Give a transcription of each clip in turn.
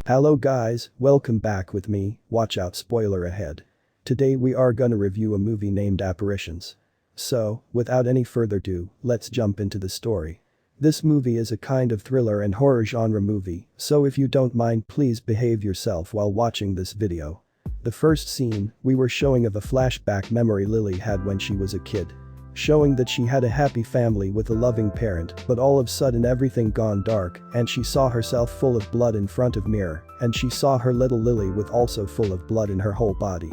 Hello guys, welcome back with me, watch out, spoiler ahead. Today we are gonna review a movie named Apparations. So, without any further ado, let's jump into the story. This movie is a kind of thriller and horror genre movie, so if you don't mind, please behave yourself while watching this video. The first scene, we were showing of a flashback memory Lily had when she was a kid. Showing that she had a happy family with a loving parent, but all of a sudden everything gone dark and she saw herself full of blood in front of mirror, and she saw her little Lily with also full of blood in her whole body.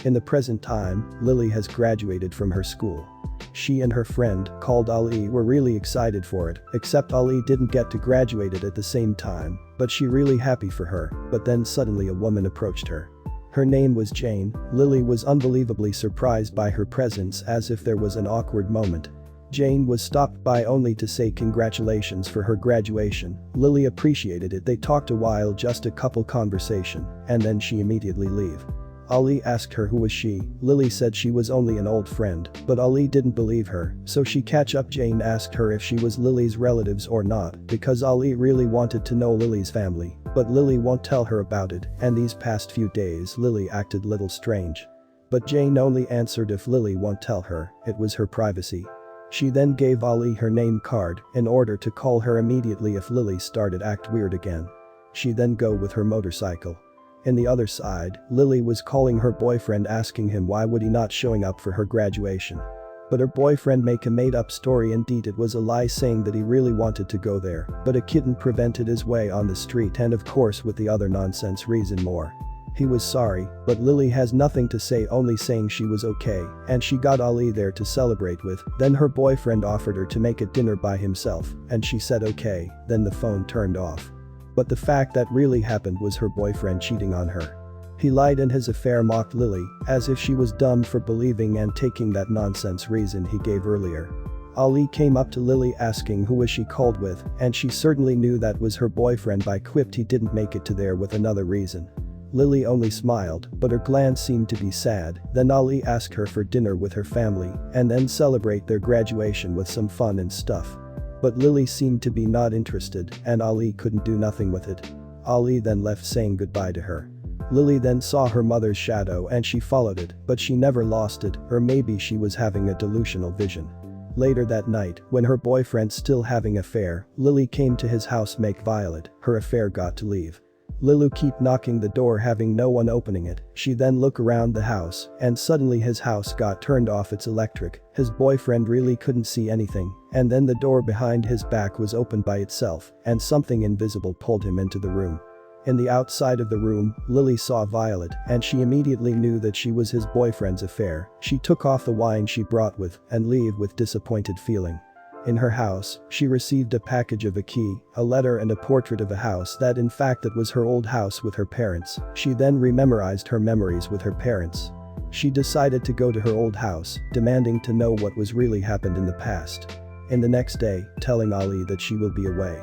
In the present time, Lily has graduated from her school. She and her friend, called Ali, were really excited for it, except Ali didn't get to graduate it at the same time, but she really happy for her, but then suddenly a woman approached her. Her name was Jane. Lily was unbelievably surprised by her presence, as if there was an awkward moment. Jane was stopped by only to say congratulations for her graduation. Lily appreciated it. They talked a while, just a couple conversation, and then she immediately leave. Ali asked her who was she. Lily said she was only an old friend, but Ali didn't believe her, so she catch up. Jane asked her if she was Lily's relatives or not, because Ali really wanted to know Lily's family, but Lily won't tell her about it, and these past few days Lily acted little strange. But Jane only answered if Lily won't tell her, it was her privacy. She then gave Ali her name card in order to call her immediately if Lily started act weird again. She then go with her motorcycle. In the other side, Lily was calling her boyfriend asking him why would he not showing up for her graduation. But her boyfriend make a made-up story. Indeed, it was a lie, saying that he really wanted to go there, but a kitten prevented his way on the street, and of course with the other nonsense reason more. He was sorry, but Lily has nothing to say, only saying she was okay, and she got Ali there to celebrate with. Then her boyfriend offered her to make a dinner by himself, and she said okay, then the phone turned off. But the fact that really happened was her boyfriend cheating on her. He lied, and his affair mocked Lily, as if she was dumb for believing and taking that nonsense reason he gave earlier. Ali came up to Lily asking who was she called with, and she certainly knew that was her boyfriend by quipped he didn't make it to there with another reason. Lily only smiled, but her glance seemed to be sad. Then Ali asked her for dinner with her family, and then celebrate their graduation with some fun and stuff. But Lily seemed to be not interested, and Ali couldn't do nothing with it. Ali then left saying goodbye to her. Lily then saw her mother's shadow and she followed it, but she never lost it, or maybe she was having a delusional vision. Later that night, when her boyfriend still having affair, Lily came to his house make Violet, her affair got to leave. Lily keep knocking the door, having no one opening it. She then look around the house, and suddenly his house got turned off its electric. His boyfriend really couldn't see anything, and then the door behind his back was opened by itself, and something invisible pulled him into the room. In the outside of the room, Lily saw Violet, and she immediately knew that she was his boyfriend's affair. She took off the wine she brought with, and leave with disappointed feeling. In her house, she received a package of a key, a letter and a portrait of a house that in fact it was her old house with her parents. She then rememorized her memories with her parents. She decided to go to her old house, demanding to know what was really happened in the past. In the next day, telling Ali that she will be away.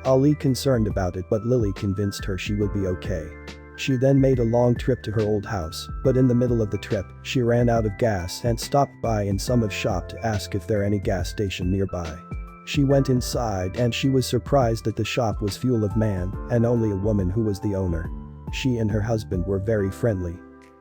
Ali concerned about it, but Lily convinced her she will be okay. She then made a long trip to her old house, but in the middle of the trip, she ran out of gas and stopped by in some of shop to ask if there any gas station nearby. She went inside and she was surprised that the shop was full of man and only a woman who was the owner. She and her husband were very friendly.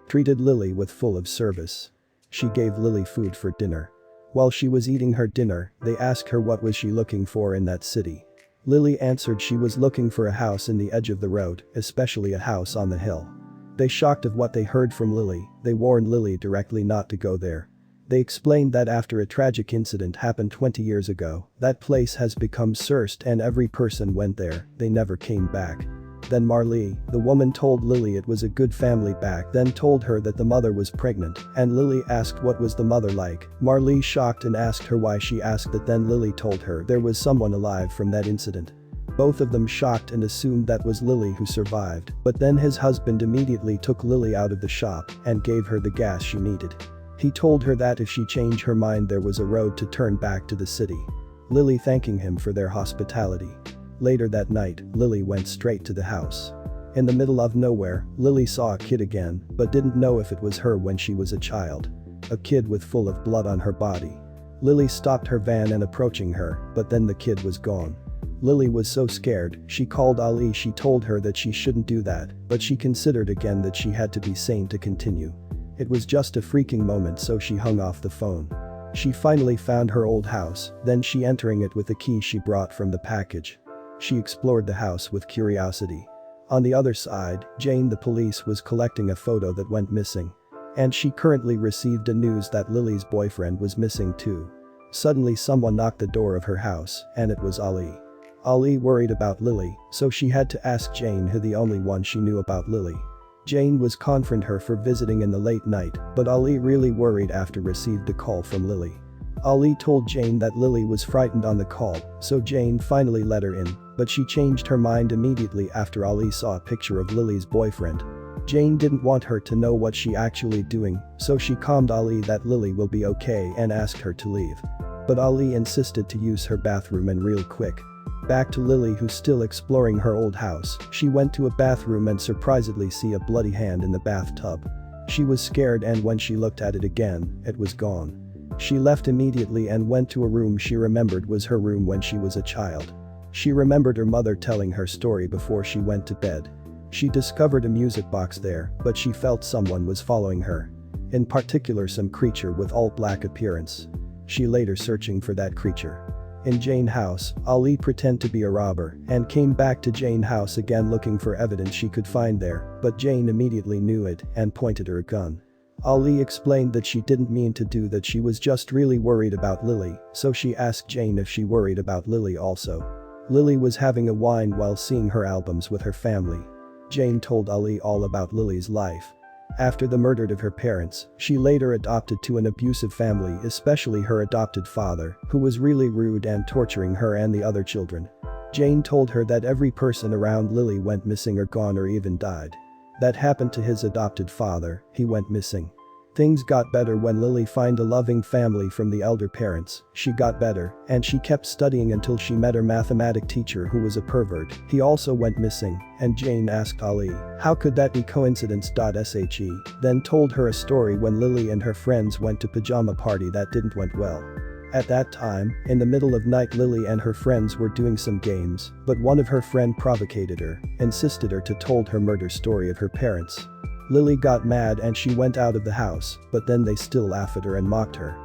Treated Lily with full of service. She gave Lily food for dinner. While she was eating her dinner, they asked her what was she looking for in that city. Lily answered she was looking for a house in the edge of the road, especially a house on the hill. They shocked of what they heard from Lily, they warned Lily directly not to go there. They explained that after a tragic incident happened 20 years ago, that place has become cursed and every person went there, they never came back. Then Marley, the woman, told Lily it was a good family back then, told her that the mother was pregnant, and Lily asked what was the mother like. Marley shocked and asked her why she asked that. Then Lily told her there was someone alive from that incident. Both of them shocked and assumed that was Lily who survived, but then his husband immediately took Lily out of the shop and gave her the gas she needed. He told her that if she changed her mind there was a road to turn back to the city. Lily thanking him for their hospitality. Later that night, Lily went straight to the house. In the middle of nowhere, Lily saw a kid again, but didn't know if it was her when she was a child. A kid with full of blood on her body. Lily stopped her van and approaching her, but then the kid was gone. Lily was so scared, she called Ali. She told her that she shouldn't do that, but she considered again that she had to be sane to continue. It was just a freaking moment, so she hung off the phone. She finally found her old house, then she entering it with the key she brought from the package. She explored the house with curiosity. On the other side, Jane, the police, was collecting a photo that went missing. And she currently received a news that Lily's boyfriend was missing too. Suddenly someone knocked the door of her house, and it was Ali. Ali worried about Lily, so she had to ask Jane, who the only one she knew about Lily. Jane was confronting her for visiting in the late night, but Ali really worried after received a call from Lily. Ali told Jane that Lily was frightened on the call, so Jane finally let her in, but she changed her mind immediately after Ali saw a picture of Lily's boyfriend. Jane didn't want her to know what she actually doing, so she calmed Ali that Lily will be okay and asked her to leave. But Ali insisted to use her bathroom and real quick. Back to Lily, who's still exploring her old house. She went to a bathroom and surprisingly see a bloody hand in the bathtub. She was scared, and when she looked at it again, it was gone. She left immediately and went to a room she remembered was her room when she was a child. She remembered her mother telling her story before she went to bed. She discovered a music box there, but she felt someone was following her. In particular, some creature with all black appearance. She later searching for that creature. In Jane house, Ali pretended to be a robber and came back to Jane house again looking for evidence she could find there, but Jane immediately knew it and pointed her gun. Ali explained that she didn't mean to do that, she was just really worried about Lily, so she asked Jane if she worried about Lily also. Lily was having a wine while seeing her albums with her family. Jane told Ali all about Lily's life. After the murder of her parents, she later adopted to an abusive family, especially her adopted father, who was really rude and torturing her and the other children. Jane told her that every person around Lily went missing or gone or even died. That happened to his adopted father, he went missing. Things got better when Lily found a loving family from the elder parents. She got better, and she kept studying until she met her mathematics teacher, who was a pervert. He also went missing, and Jane asked Ali, how could that be coincidence? She then told her a story when Lily and her friends went to pajama party that didn't went well. At that time, in the middle of night, Lily and her friends were doing some games, but one of her friend provocated her, insisted her to told her murder story of her parents. Lily got mad and she went out of the house, but then they still laughed at her and mocked her.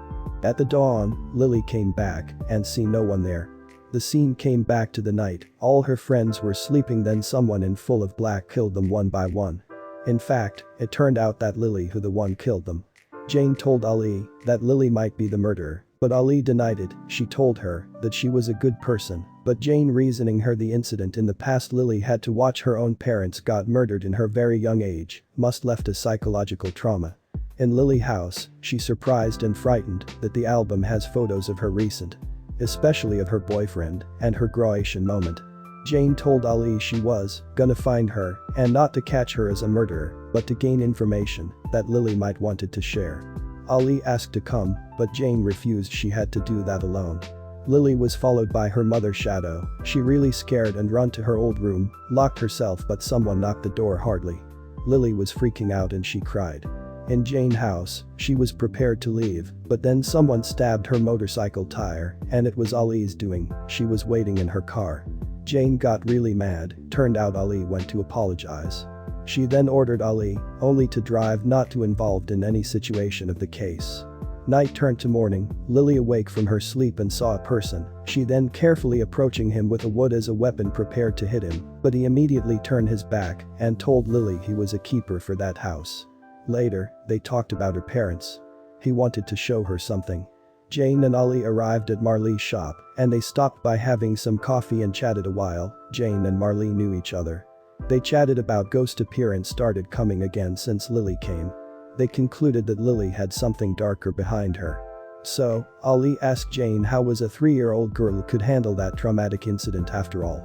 At the dawn, Lily came back and see no one there. The scene came back to the night, all her friends were sleeping, then someone in full of black killed them one by one. In fact, it turned out that Lily who the one killed them. Jane told Ali that Lily might be the murderer, but Ali denied it. She told her that she was a good person, but Jane reasoning her the incident in the past Lily had to watch her own parents got murdered in her very young age, must left a psychological trauma. In Lily house, she surprised and frightened that the album has photos of her recent, especially of her boyfriend and her graduation moment. Jane told Ali she was gonna find her and not to catch her as a murderer, but to gain information that Lily might wanted to share. Ali asked to come, but Jane refused, she had to do that alone. Lily was followed by her mother Shadow. She really scared and run to her old room, locked herself, but someone knocked the door hardly. Lily was freaking out and she cried. In Jane house, she was prepared to leave, but then someone stabbed her motorcycle tire, and it was Ali's doing. She was waiting in her car. Jane got really mad, turned out Ali went to apologize. She then ordered Ali only to drive, not to involved in any situation of the case. Night turned to morning, Lily awake from her sleep and saw a person. She then carefully approaching him with a wood as a weapon prepared to hit him, but he immediately turned his back and told Lily he was a keeper for that house. Later, they talked about her parents. He wanted to show her something. Jane and Ali arrived at Marley's shop and they stopped by having some coffee and chatted a while. Jane and Marley knew each other. They chatted about ghost appearance started coming again since Lily came. They concluded that Lily had something darker behind her. So, Ali asked Jane how was a 3-year-old girl could handle that traumatic incident after all.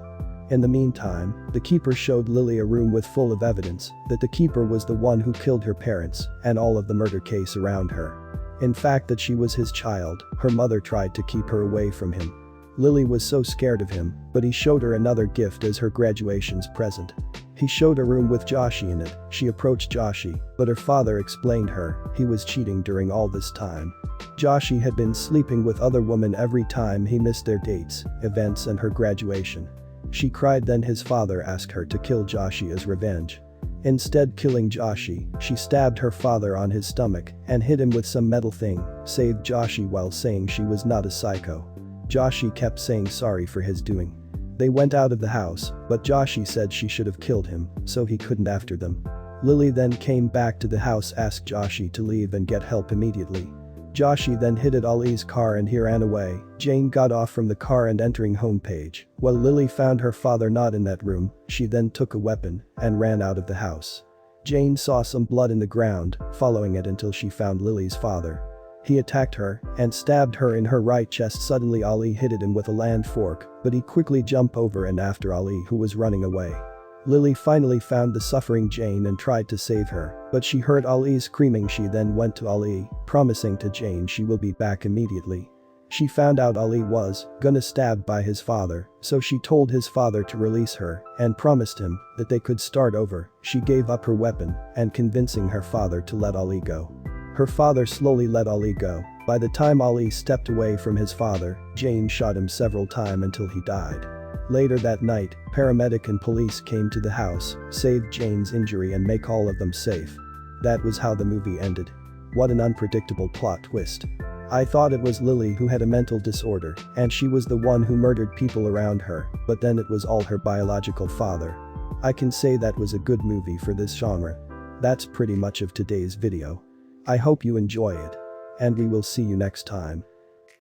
In the meantime, the keeper showed Lily a room with full of evidence that the keeper was the one who killed her parents and all of the murder case around her. In fact, that she was his child. Her mother tried to keep her away from him. Lily was so scared of him, but he showed her another gift as her graduation's present. He showed a room with Joshi in it. She approached Joshi, but her father explained her he was cheating during all this time. Joshi had been sleeping with other women every time he missed their dates, events and her graduation. She cried, then his father asked her to kill Joshi as revenge. Instead killing Joshi, she stabbed her father on his stomach and hit him with some metal thing, saved Joshi while saying she was not a psycho. Joshi kept saying sorry for his doing. They went out of the house, but Joshi said she should have killed him, so he couldn't after them. Lily then came back to the house, asked Joshi to leave and get help immediately. Joshi then hit at Ali's car and he ran away. Jane got off from the car and entering homepage. While Lily found her father not in that room, she then took a weapon and ran out of the house. Jane saw some blood in the ground, following it until she found Lily's father. He attacked her and stabbed her in her right chest. Suddenly Ali hit him with a land fork, but he quickly jumped over and after Ali, who was running away. Lily finally found the suffering Jane and tried to save her, but she heard Ali screaming. She then went to Ali, promising to Jane she will be back immediately. She found out Ali was gonna stabbed by his father, so she told his father to release her and promised him that they could start over. She gave up her weapon and convincing her father to let Ali go. Her father slowly let Ali go. By the time Ali stepped away from his father, Jane shot him several times until he died. Later that night, paramedic and police came to the house, saved Jane's injury and make all of them safe. That was how the movie ended. What an unpredictable plot twist. I thought it was Lily who had a mental disorder and she was the one who murdered people around her, but then it was all her biological father. I can say that was a good movie for this genre. That's pretty much of today's video. I hope you enjoy it. And we will see you next time.